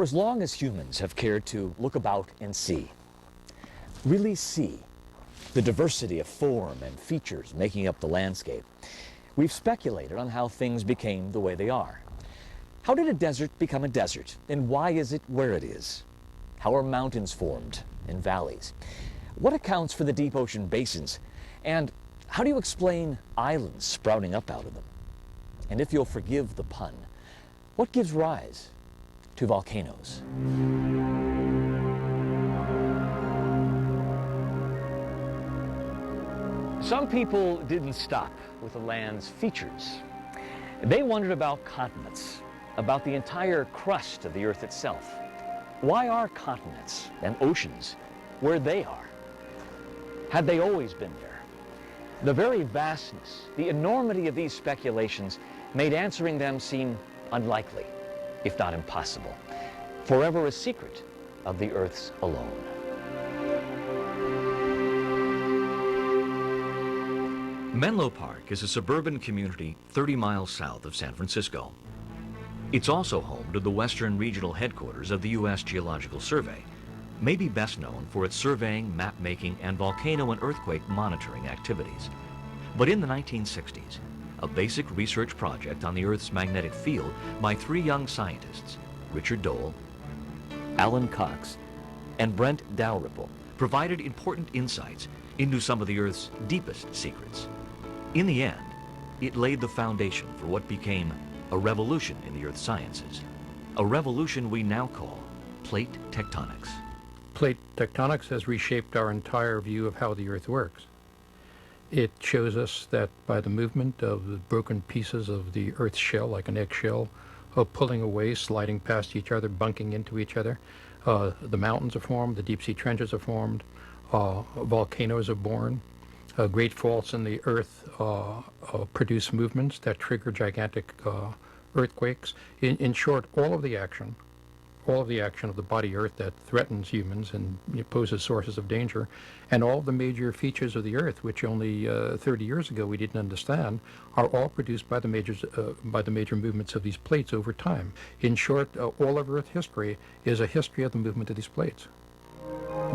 For as long as humans have cared to look about and see, really see the diversity of form and features making up the landscape, we've speculated on how things became the way they are. How did a desert become a desert, and why is it where it is? How are mountains formed and valleys? What accounts for the deep ocean basins? And how do you explain islands sprouting up out of them? And if you'll forgive the pun, what gives rise to volcanoes? Some people didn't stop with the land's features. They wondered about continents, about the entire crust of the Earth itself. Why are continents and oceans where they are? Had they always been there? The very vastness, the enormity of these speculations made answering them seem unlikely, if not impossible, forever a secret of the Earth's alone. Menlo Park is a suburban community 30 miles south of San Francisco. It's also home to the Western Regional Headquarters of the U.S. Geological Survey, maybe best known for its surveying, map-making, and volcano and earthquake monitoring activities. But in the 1960s, a basic research project on the Earth's magnetic field by three young scientists, Richard Dole, Alan Cox, and Brent Dalrymple, provided important insights into some of the Earth's deepest secrets. In the end, it laid the foundation for what became a revolution in the Earth sciences, a revolution we now call plate tectonics. Plate tectonics has reshaped our entire view of how the Earth works. It shows us that by the movement of the broken pieces of the Earth's shell, like an eggshell, pulling away, sliding past each other, bunking into each other, the mountains are formed, the deep sea trenches are formed, volcanoes are born, great faults in the Earth produce movements that trigger gigantic earthquakes. In short, all of the action of the body Earth that threatens humans and poses sources of danger, and all the major features of the Earth, which only 30 years ago we didn't understand, are all produced by the major movements of these plates over time. In short, all of Earth history is a history of the movement of these plates.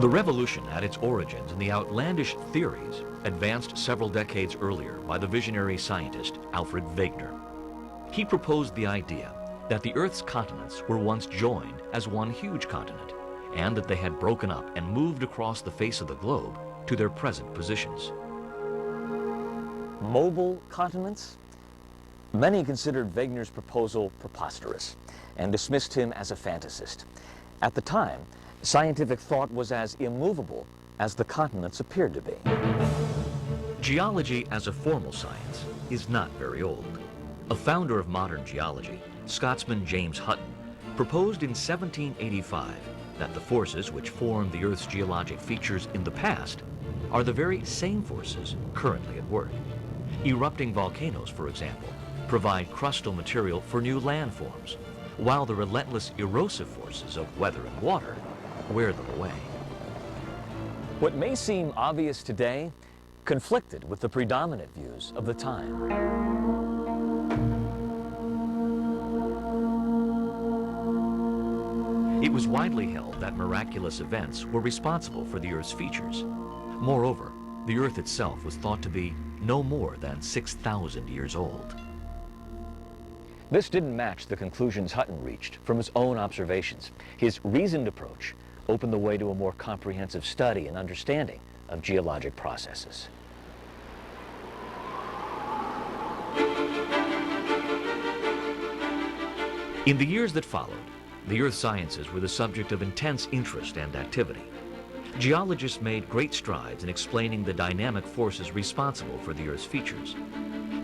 The revolution had its origins in the outlandish theories advanced several decades earlier by the visionary scientist Alfred Wegener. He proposed the idea that the Earth's continents were once joined as one huge continent, and that they had broken up and moved across the face of the globe to their present positions. Mobile continents? Many considered Wegener's proposal preposterous and dismissed him as a fantasist. At the time, scientific thought was as immovable as the continents appeared to be. Geology as a formal science is not very old. A founder of modern geology, Scotsman James Hutton, proposed in 1785 that the forces which formed the Earth's geologic features in the past are the very same forces currently at work. Erupting volcanoes, for example, provide crustal material for new landforms, while the relentless erosive forces of weather and water wear them away. What may seem obvious today conflicted with the predominant views of the time. It was widely held that miraculous events were responsible for the Earth's features. Moreover, the Earth itself was thought to be no more than 6,000 years old. This didn't match the conclusions Hutton reached from his own observations. His reasoned approach opened the way to a more comprehensive study and understanding of geologic processes. In the years that followed, the earth sciences were the subject of intense interest and activity. Geologists made great strides in explaining the dynamic forces responsible for the Earth's features.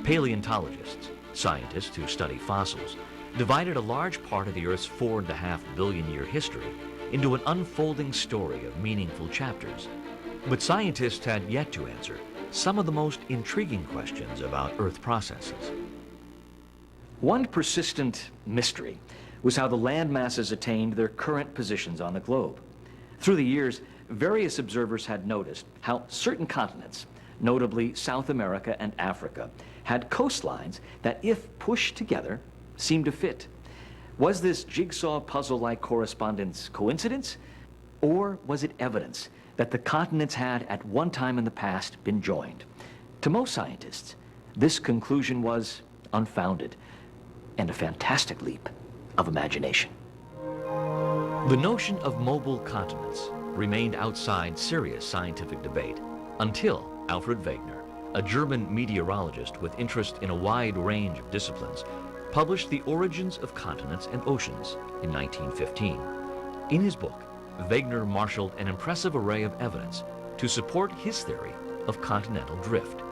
Paleontologists, scientists who study fossils, divided a large part of the Earth's 4.5 billion year history into an unfolding story of meaningful chapters. But scientists had yet to answer some of the most intriguing questions about Earth processes. One persistent mystery was how the land masses attained their current positions on the globe. Through the years, various observers had noticed how certain continents, notably South America and Africa, had coastlines that, if pushed together, seemed to fit. Was this jigsaw puzzle-like correspondence coincidence? Or was it evidence that the continents had at one time in the past been joined? To most scientists, this conclusion was unfounded and a fantastic leap of imagination. The notion of mobile continents remained outside serious scientific debate until Alfred Wegener, a German meteorologist with interest in a wide range of disciplines, published The Origins of Continents and Oceans in 1915. In his book, Wegener marshaled an impressive array of evidence to support his theory of continental drift.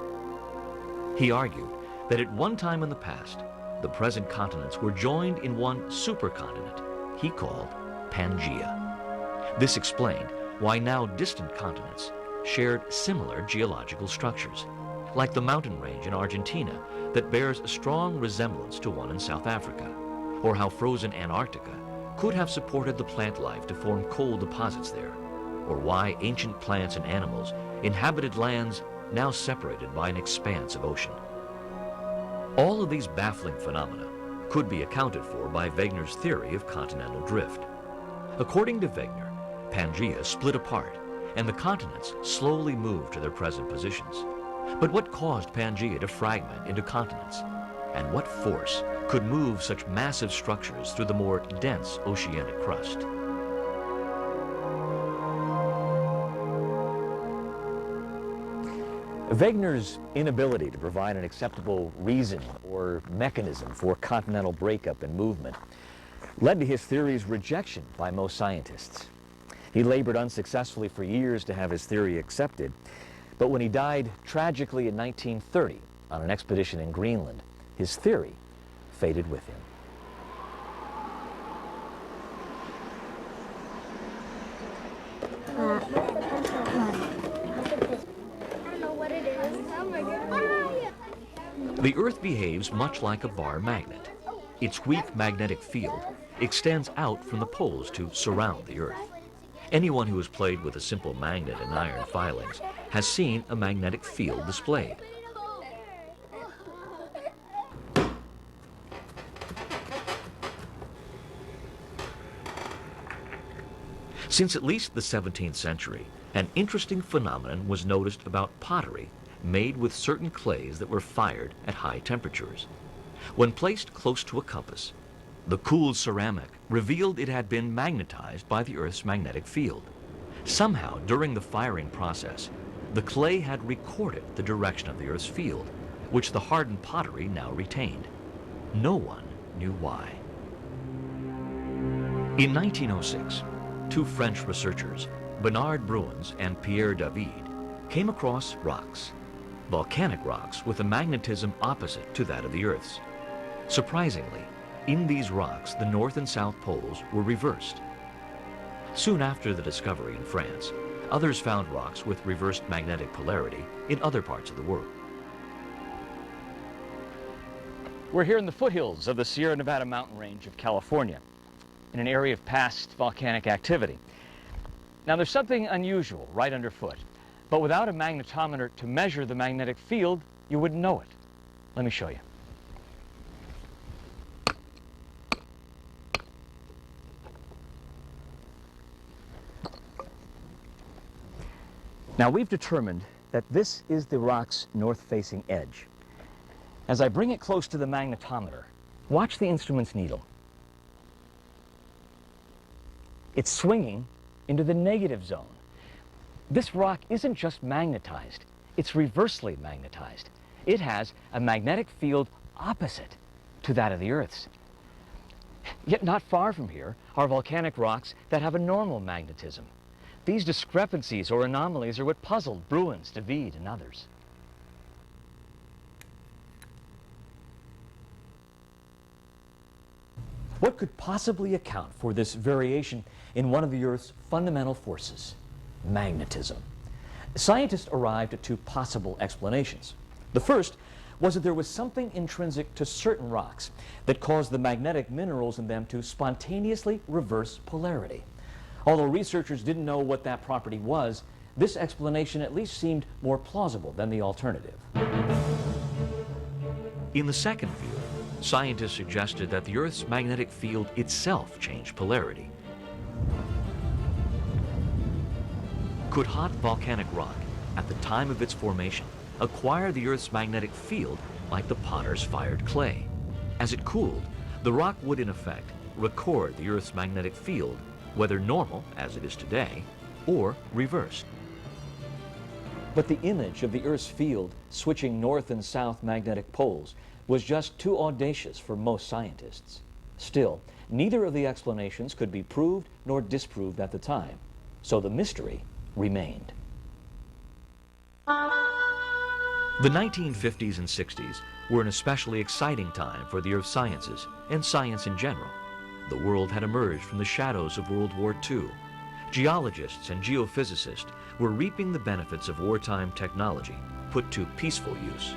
He argued that at one time in the past, the present continents were joined in one supercontinent he called Pangaea. This explained why now distant continents shared similar geological structures, like the mountain range in Argentina that bears a strong resemblance to one in South Africa, or how frozen Antarctica could have supported the plant life to form coal deposits there, or why ancient plants and animals inhabited lands now separated by an expanse of ocean. All of these baffling phenomena could be accounted for by Wegener's theory of continental drift. According to Wegener, Pangaea split apart and the continents slowly moved to their present positions. But what caused Pangaea to fragment into continents? And what force could move such massive structures through the more dense oceanic crust? Wegener's inability to provide an acceptable reason or mechanism for continental breakup and movement led to his theory's rejection by most scientists. He labored unsuccessfully for years to have his theory accepted, but when he died tragically in 1930 on an expedition in Greenland, his theory faded with him. The Earth behaves much like a bar magnet. Its weak magnetic field extends out from the poles to surround the Earth. Anyone who has played with a simple magnet and iron filings has seen a magnetic field displayed. Since at least the 17th century, an interesting phenomenon was noticed about pottery made with certain clays that were fired at high temperatures. When placed close to a compass, the cooled ceramic revealed it had been magnetized by the Earth's magnetic field. Somehow, during the firing process, the clay had recorded the direction of the Earth's field, which the hardened pottery now retained. No one knew why. In 1906, two French researchers, Bernard Bruins and Pierre David, came across rocks, volcanic rocks with a magnetism opposite to that of the Earth's. Surprisingly, in these rocks, the north and south poles were reversed. Soon after the discovery in France, others found rocks with reversed magnetic polarity in other parts of the world. We're here in the foothills of the Sierra Nevada mountain range of California, in an area of past volcanic activity. Now there's something unusual right underfoot, but without a magnetometer to measure the magnetic field, you wouldn't know it. Let me show you. Now we've determined that this is the rock's north-facing edge. As I bring it close to the magnetometer, watch the instrument's needle. It's swinging into the negative zone. This rock isn't just magnetized, it's reversely magnetized. It has a magnetic field opposite to that of the Earth's. Yet not far from here are volcanic rocks that have a normal magnetism. These discrepancies or anomalies are what puzzled Bruins, David, and others. What could possibly account for this variation in one of the Earth's fundamental forces? Magnetism. Scientists arrived at two possible explanations. The first was that there was something intrinsic to certain rocks that caused the magnetic minerals in them to spontaneously reverse polarity. Although researchers didn't know what that property was, this explanation at least seemed more plausible than the alternative. In the second view, Scientists suggested that the Earth's magnetic field itself changed polarity. Could hot volcanic rock, at the time of its formation, acquire the Earth's magnetic field like the potter's fired clay? As it cooled, the rock would in effect record the Earth's magnetic field, whether normal, as it is today, or reversed. But the image of the Earth's field switching north and south magnetic poles was just too audacious for most scientists. Still, neither of the explanations could be proved nor disproved at the time, so the mystery remained. The 1950s and 60s were an especially exciting time for the earth sciences and science in general. The world had emerged from the shadows of World War II. Geologists and geophysicists were reaping the benefits of wartime technology put to peaceful use.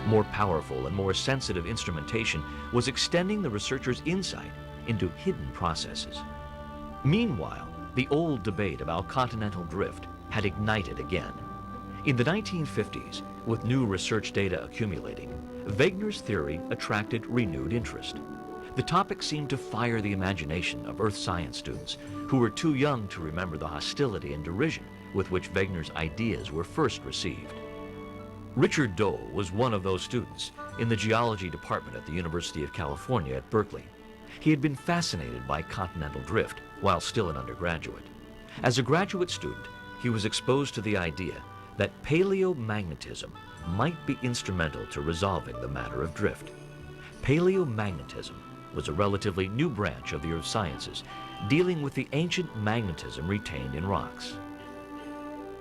More powerful and more sensitive instrumentation was extending the researchers' insight into hidden processes. Meanwhile, the old debate about continental drift had ignited again. In the 1950s, with new research data accumulating, Wegener's theory attracted renewed interest. The topic seemed to fire the imagination of earth science students who were too young to remember the hostility and derision with which Wegener's ideas were first received. Richard Dole was one of those students in the geology department at the University of California at Berkeley. He had been fascinated by continental drift while still an undergraduate. As a graduate student, he was exposed to the idea that paleomagnetism might be instrumental to resolving the matter of drift. Paleomagnetism was a relatively new branch of the earth sciences, dealing with the ancient magnetism retained in rocks.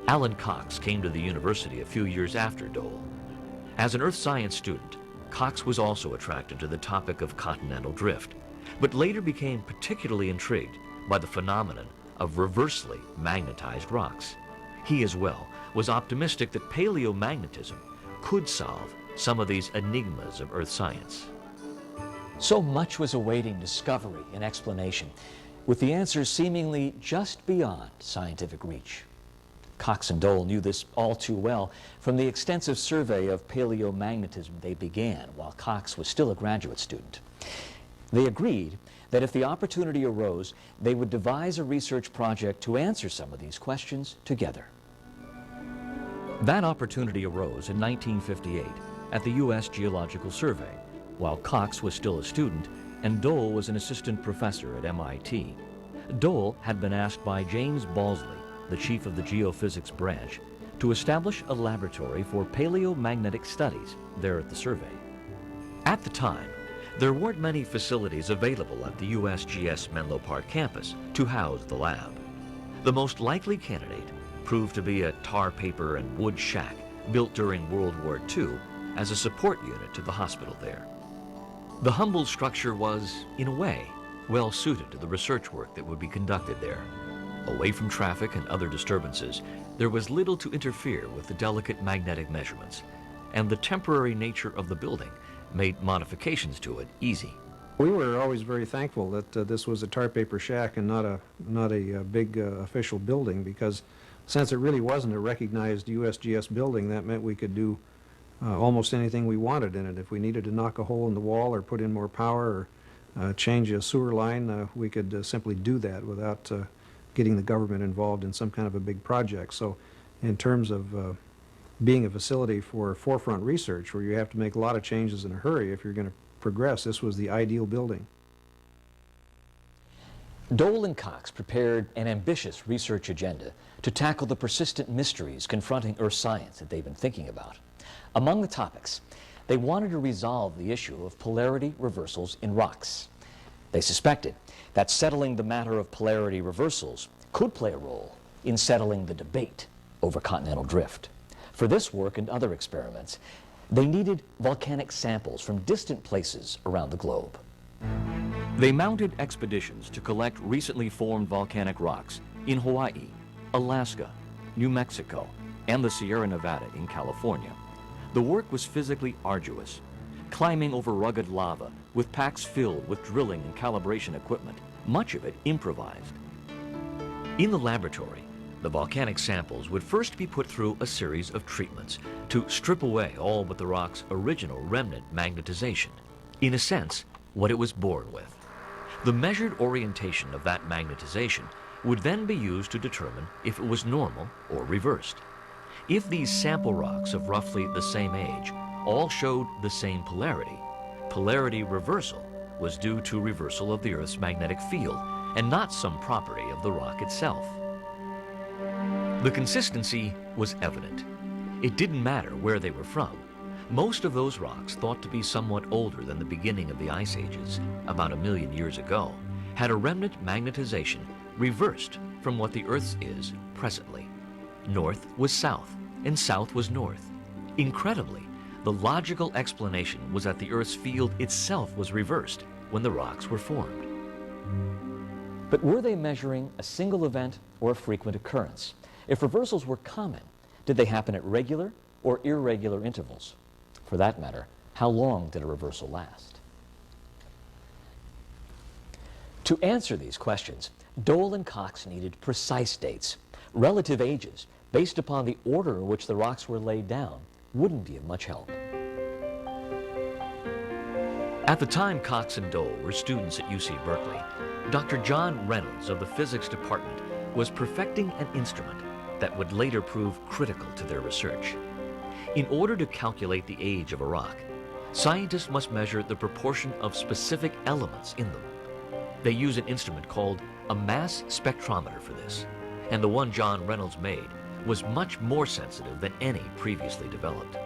Alan Cox came to the university a few years after Dole. As an earth science student, Cox was also attracted to the topic of continental drift, but later became particularly intrigued by the phenomenon of reversely magnetized rocks. He as well was optimistic that paleomagnetism could solve some of these enigmas of earth science. So much was awaiting discovery and explanation, with the answers seemingly just beyond scientific reach. Cox and Dole knew this all too well from the extensive survey of paleomagnetism they began while Cox was still a graduate student. They agreed that if the opportunity arose, they would devise a research project to answer some of these questions together. That opportunity arose in 1958 at the U.S. Geological Survey, while Cox was still a student and Dole was an assistant professor at MIT. Dole had been asked by James Balsley, the chief of the geophysics branch, to establish a laboratory for paleomagnetic studies there at the survey. At the time, there weren't many facilities available at the USGS Menlo Park campus to house the lab. The most likely candidate proved to be a tar paper and wood shack built during World War II as a support unit to the hospital there. The humble structure was, in a way, well suited to the research work that would be conducted there. Away from traffic and other disturbances, there was little to interfere with the delicate magnetic measurements, and the temporary nature of the building made modifications to it easy. We were always very thankful that this was a tar paper shack and not a big official building, because since it really wasn't a recognized USGS building, that meant we could do almost anything we wanted in it. If we needed to knock a hole in the wall or put in more power or change a sewer line, we could simply do that without getting the government involved in some kind of a big project. So in terms of being a facility for forefront research where you have to make a lot of changes in a hurry if you're going to progress, this was the ideal building. Dole and Cox prepared an ambitious research agenda to tackle the persistent mysteries confronting earth science that they've been thinking about. Among the topics, they wanted to resolve the issue of polarity reversals in rocks. They suspected that settling the matter of polarity reversals could play a role in settling the debate over continental drift. For this work and other experiments, they needed volcanic samples from distant places around the globe. They mounted expeditions to collect recently formed volcanic rocks in Hawaii, Alaska, New Mexico, and the Sierra Nevada in California. The work was physically arduous, climbing over rugged lava with packs filled with drilling and calibration equipment, much of it improvised. In the laboratory, the volcanic samples would first be put through a series of treatments to strip away all but the rock's original remnant magnetization, in a sense, what it was born with. The measured orientation of that magnetization would then be used to determine if it was normal or reversed. If these sample rocks of roughly the same age all showed the same polarity, polarity reversal was due to reversal of the Earth's magnetic field and not some property of the rock itself. The consistency was evident. It didn't matter where they were from. Most of those rocks, thought to be somewhat older than the beginning of the ice ages, about 1 million years ago, had a remnant magnetization reversed from what the Earth's is presently. North was south, and south was north. Incredibly, the logical explanation was that the Earth's field itself was reversed when the rocks were formed. But were they measuring a single event or a frequent occurrence? If reversals were common, did they happen at regular or irregular intervals? For that matter, how long did a reversal last? To answer these questions, Dole and Cox needed precise dates. Relative ages, based upon the order in which the rocks were laid down, wouldn't be of much help. At the time Cox and Dole were students at UC Berkeley, Dr. John Reynolds of the physics department was perfecting an instrument that would later prove critical to their research. In order to calculate the age of a rock, scientists must measure the proportion of specific elements in them. They use an instrument called a mass spectrometer for this, and the one John Reynolds made was much more sensitive than any previously developed.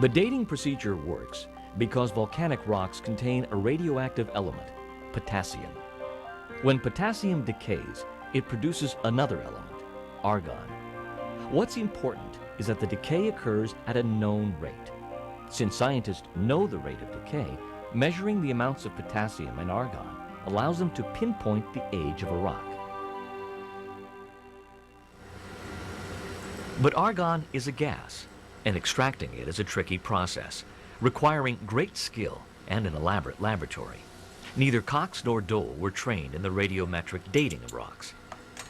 The dating procedure works because volcanic rocks contain a radioactive element, potassium. When potassium decays, it produces another element, argon. What's important is that the decay occurs at a known rate. Since scientists know the rate of decay, measuring the amounts of potassium and argon allows them to pinpoint the age of a rock. But argon is a gas, and extracting it is a tricky process, requiring great skill and an elaborate laboratory. Neither Cox nor Dole were trained in the radiometric dating of rocks.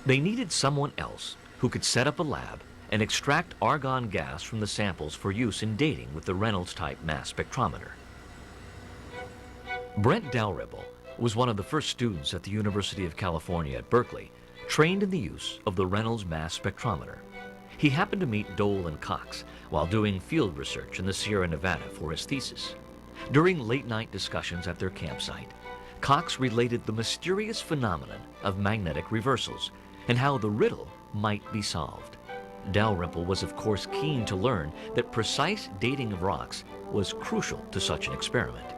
They needed someone else who could set up a lab and extract argon gas from the samples for use in dating with the Reynolds-type mass spectrometer. Brent Dalrymple was one of the first students at the University of California at Berkeley, trained in the use of the Reynolds mass spectrometer. He happened to meet Dole and Cox while doing field research in the Sierra Nevada for his thesis. During late-night discussions at their campsite, Cox related the mysterious phenomenon of magnetic reversals and how the riddle might be solved. Dalrymple was of course keen to learn that precise dating of rocks was crucial to such an experiment.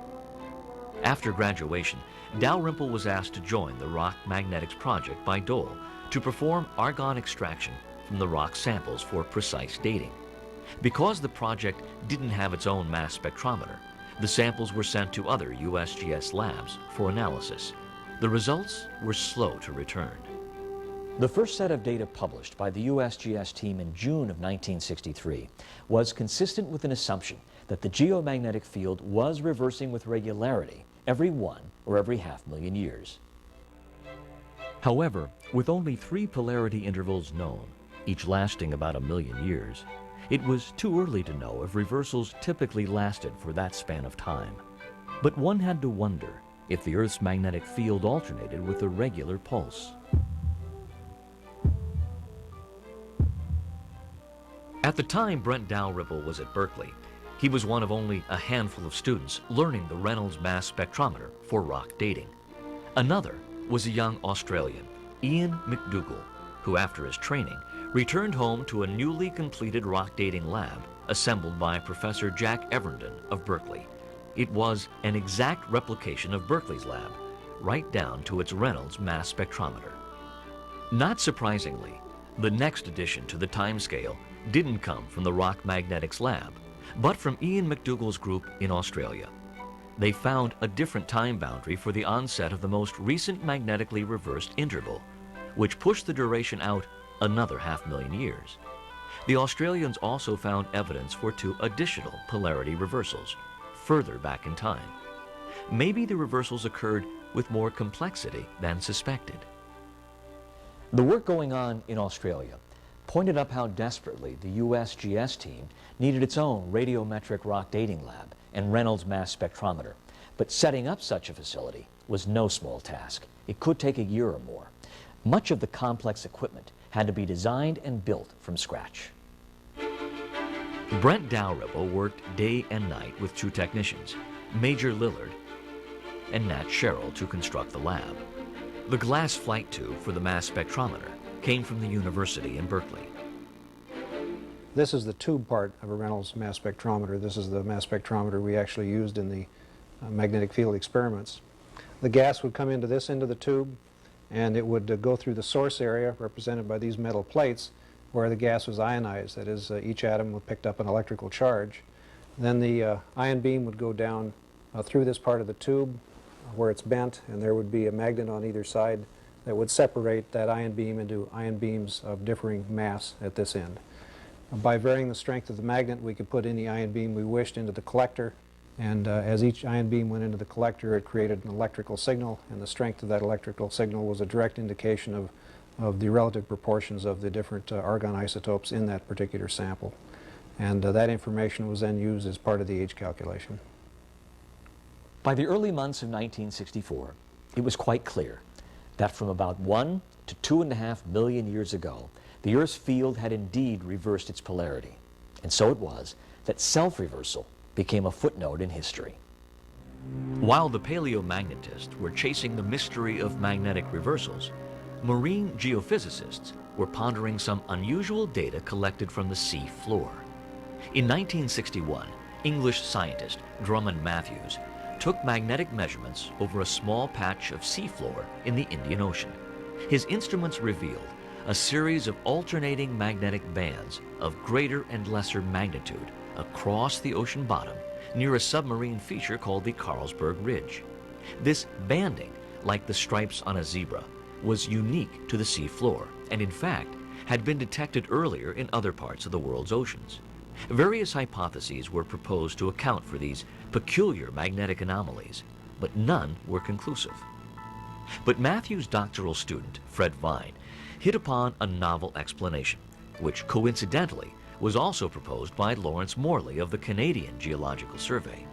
After graduation, Dalrymple was asked to join the Rock Magnetics project by Dole to perform argon extraction from the rock samples for precise dating. Because the project didn't have its own mass spectrometer, the samples were sent to other USGS labs for analysis. The results were slow to return. The first set of data published by the USGS team in June of 1963 was consistent with an assumption that the geomagnetic field was reversing with regularity every 1 or every half-million years. However, with only 3 polarity intervals known, each lasting about 1 million years, it was too early to know if reversals typically lasted for that span of time. But one had to wonder if the Earth's magnetic field alternated with a regular pulse. At the time Brent Dalrymple was at Berkeley, he was one of only a handful of students learning the Reynolds mass spectrometer for rock dating. Another was a young Australian, Ian McDougall, who after his training returned home to a newly completed rock dating lab assembled by Professor Jack Evernden of Berkeley. It was an exact replication of Berkeley's lab, right down to its Reynolds mass spectrometer. Not surprisingly, the next addition to the timescale didn't come from the Rock Magnetics lab, but from Ian McDougall's group in Australia. They found a different time boundary for the onset of the most recent magnetically reversed interval, which pushed the duration out another half-million years. The Australians also found evidence for 2 additional polarity reversals, further back in time. Maybe the reversals occurred with more complexity than suspected. The work going on in Australia pointed up how desperately the USGS team needed its own radiometric rock dating lab and Reynolds mass spectrometer. But setting up such a facility was no small task. It could take a year or more. Much of the complex equipment had to be designed and built from scratch. Brent Dalrymple worked day and night with two technicians, Major Lillard and Nat Sherrill, to construct the lab. The glass flight tube for the mass spectrometer came from the university in Berkeley. This is the tube part of a Reynolds mass spectrometer. This is the mass spectrometer we actually used in the magnetic field experiments. The gas would come into this end of the tube, and it would go through the source area, represented by these metal plates, where the gas was ionized. That is, each atom would pick up an electrical charge. Then the ion beam would go down through this part of the tube where it's bent, and there would be a magnet on either side that would separate that ion beam into ion beams of differing mass at this end. By varying the strength of the magnet, we could put any ion beam we wished into the collector, and as each ion beam went into the collector, it created an electrical signal, and the strength of that electrical signal was a direct indication of the relative proportions of the different argon isotopes in that particular sample. And that information was then used as part of the age calculation. By the early months of 1964, it was quite clear that from about 1 to 2.5 million years ago, the Earth's field had indeed reversed its polarity. And so it was that self-reversal became a footnote in history. While the paleomagnetists were chasing the mystery of magnetic reversals, marine geophysicists were pondering some unusual data collected from the sea floor. In 1961, English scientist Drummond Matthews took magnetic measurements over a small patch of seafloor in the Indian Ocean. His instruments revealed a series of alternating magnetic bands of greater and lesser magnitude across the ocean bottom near a submarine feature called the Carlsberg Ridge. This banding, like the stripes on a zebra, was unique to the seafloor and in fact had been detected earlier in other parts of the world's oceans. Various hypotheses were proposed to account for these peculiar magnetic anomalies, but none were conclusive. But Matthew's doctoral student, Fred Vine, hit upon a novel explanation, which coincidentally was also proposed by Lawrence Morley of the Canadian Geological Survey.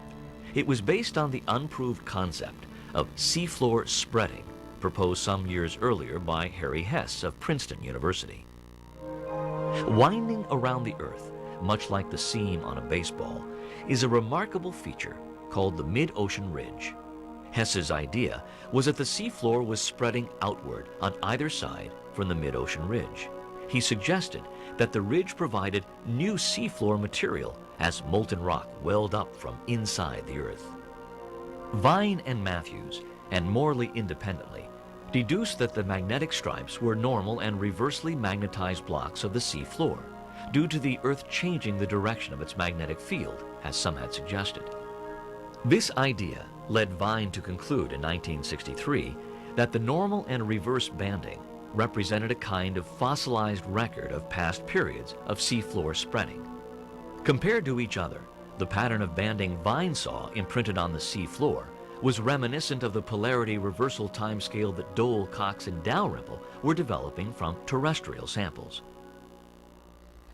It was based on the unproved concept of seafloor spreading, proposed some years earlier by Harry Hess of Princeton University. Winding around the Earth, much like the seam on a baseball, is a remarkable feature called the mid-ocean ridge. Hess's idea was that the seafloor was spreading outward on either side from the mid-ocean ridge. He suggested that the ridge provided new seafloor material as molten rock welled up from inside the Earth. Vine and Matthews, and Morley independently, deduced that the magnetic stripes were normal and reversely magnetized blocks of the seafloor, due to the Earth changing the direction of its magnetic field, as some had suggested. This idea led Vine to conclude in 1963 that the normal and reverse banding represented a kind of fossilized record of past periods of seafloor spreading. Compared to each other, the pattern of banding Vine saw imprinted on the seafloor was reminiscent of the polarity reversal timescale that Dole, Cox, and Dalrymple were developing from terrestrial samples.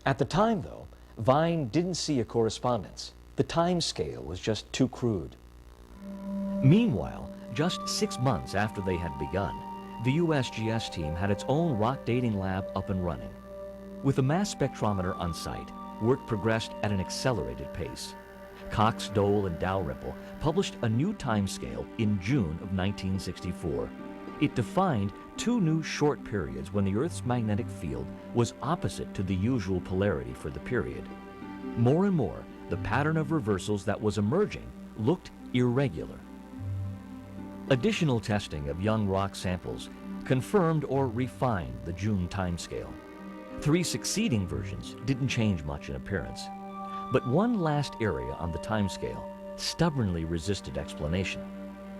At the time, though, Vine didn't see a correspondence. The time scale was just too crude. Meanwhile, just 6 months after they had begun, the USGS team had its own rock dating lab up and running. With a mass spectrometer on site, work progressed at an accelerated pace. Cox, Dole, and Dalrymple published a new timescale in June of 1964. It defined 2 new short periods when the Earth's magnetic field was opposite to the usual polarity for the period. More and more, the pattern of reversals that was emerging looked irregular. Additional testing of young rock samples confirmed or refined the June timescale. 3 succeeding versions didn't change much in appearance, but one last area on the timescale stubbornly resisted explanation.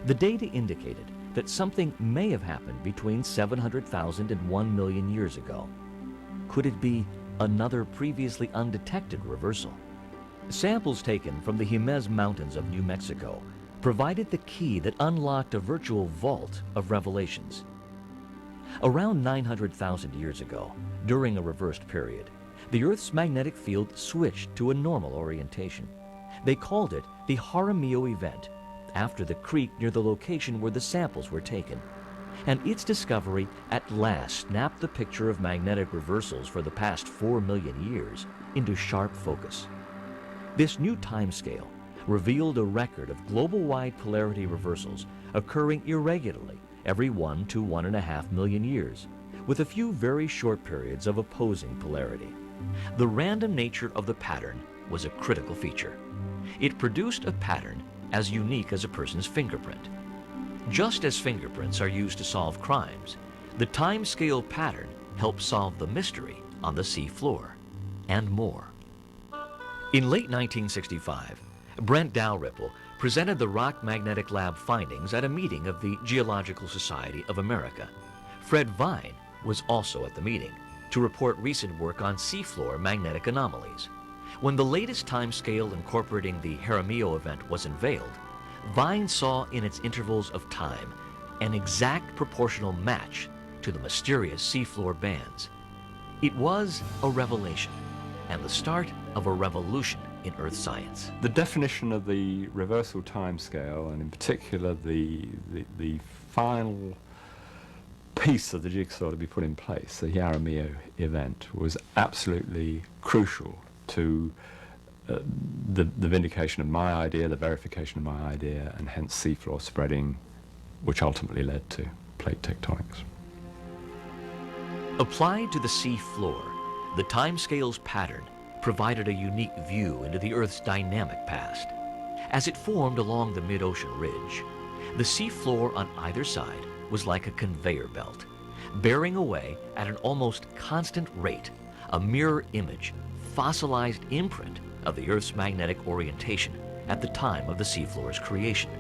The data indicated that something may have happened between 700,000 and 1 million years ago. Could it be another previously undetected reversal? Samples taken from the Jemez Mountains of New Mexico provided the key that unlocked a virtual vault of revelations. Around 900,000 years ago, during a reversed period, the Earth's magnetic field switched to a normal orientation. They called it the Jaramillo event, after the creek near the location where the samples were taken. And its discovery at last snapped the picture of magnetic reversals for the past 4 million years into sharp focus. This new timescale revealed a record of global-wide polarity reversals occurring irregularly every 1 to 1.5 million years, with a few very short periods of opposing polarity. The random nature of the pattern was a critical feature. It produced a pattern as unique as a person's fingerprint. Just as fingerprints are used to solve crimes, the time-scale pattern helps solve the mystery on the sea floor, and more. In late 1965, Brent Dalrymple presented the Rock Magnetic Lab findings at a meeting of the Geological Society of America. Fred Vine was also at the meeting to report recent work on seafloor magnetic anomalies. When the latest timescale incorporating the Jaramillo event was unveiled, Vine saw in its intervals of time an exact proportional match to the mysterious seafloor bands. It was a revelation and the start of a revolution in Earth science. The definition of the reversal timescale, and in particular the final piece of the jigsaw to be put in place, the Jaramillo event, was absolutely crucial to the vindication of my idea, the verification of my idea, and hence seafloor spreading, which ultimately led to plate tectonics. Applied to the sea floor, the timescale's pattern provided a unique view into the Earth's dynamic past. As it formed along the mid-ocean ridge, the sea floor on either side was like a conveyor belt, bearing away at an almost constant rate a mirror image, fossilized imprint of the Earth's magnetic orientation at the time of the seafloor's creation.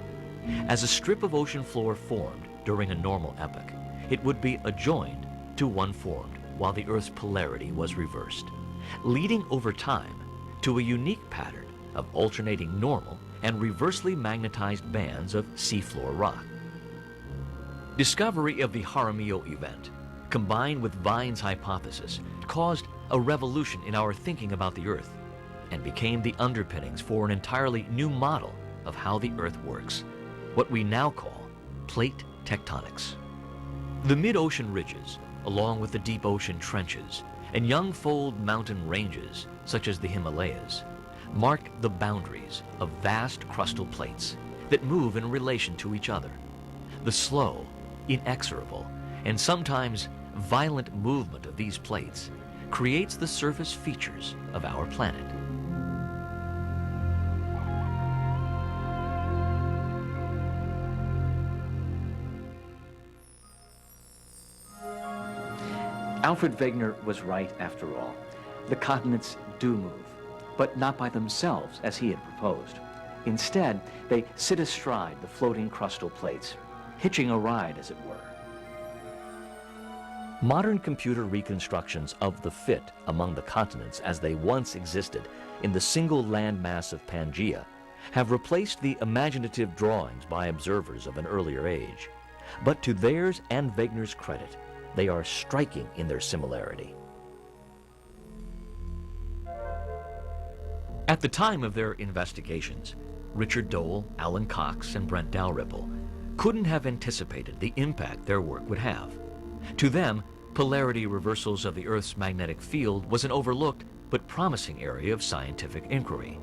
As a strip of ocean floor formed during a normal epoch, it would be adjoined to one formed while the Earth's polarity was reversed, leading over time to a unique pattern of alternating normal and reversely magnetized bands of seafloor rock. Discovery of the Jaramillo event, combined with Vine's hypothesis, caused a revolution in our thinking about the Earth and became the underpinnings for an entirely new model of how the Earth works, what we now call plate tectonics. The mid-ocean ridges, along with the deep ocean trenches and young fold mountain ranges, such as the Himalayas, mark the boundaries of vast crustal plates that move in relation to each other. The slow, inexorable, and sometimes violent movement of these plates creates the surface features of our planet. Alfred Wegener was right after all. The continents do move, but not by themselves as he had proposed. Instead, they sit astride the floating crustal plates, hitching a ride, as it were. Modern computer reconstructions of the fit among the continents as they once existed in the single landmass of Pangaea have replaced the imaginative drawings by observers of an earlier age. But to theirs and Wegener's credit, they are striking in their similarity. At the time of their investigations, Richard Dole, Alan Cox, and Brent Dalrymple couldn't have anticipated the impact their work would have. To them, polarity reversals of the Earth's magnetic field was an overlooked but promising area of scientific inquiry.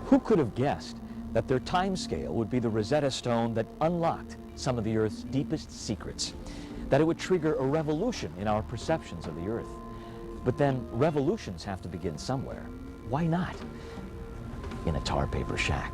Who could have guessed that their timescale would be the Rosetta Stone that unlocked some of the Earth's deepest secrets? That it would trigger a revolution in our perceptions of the Earth? But then revolutions have to begin somewhere. Why not in a tar paper shack?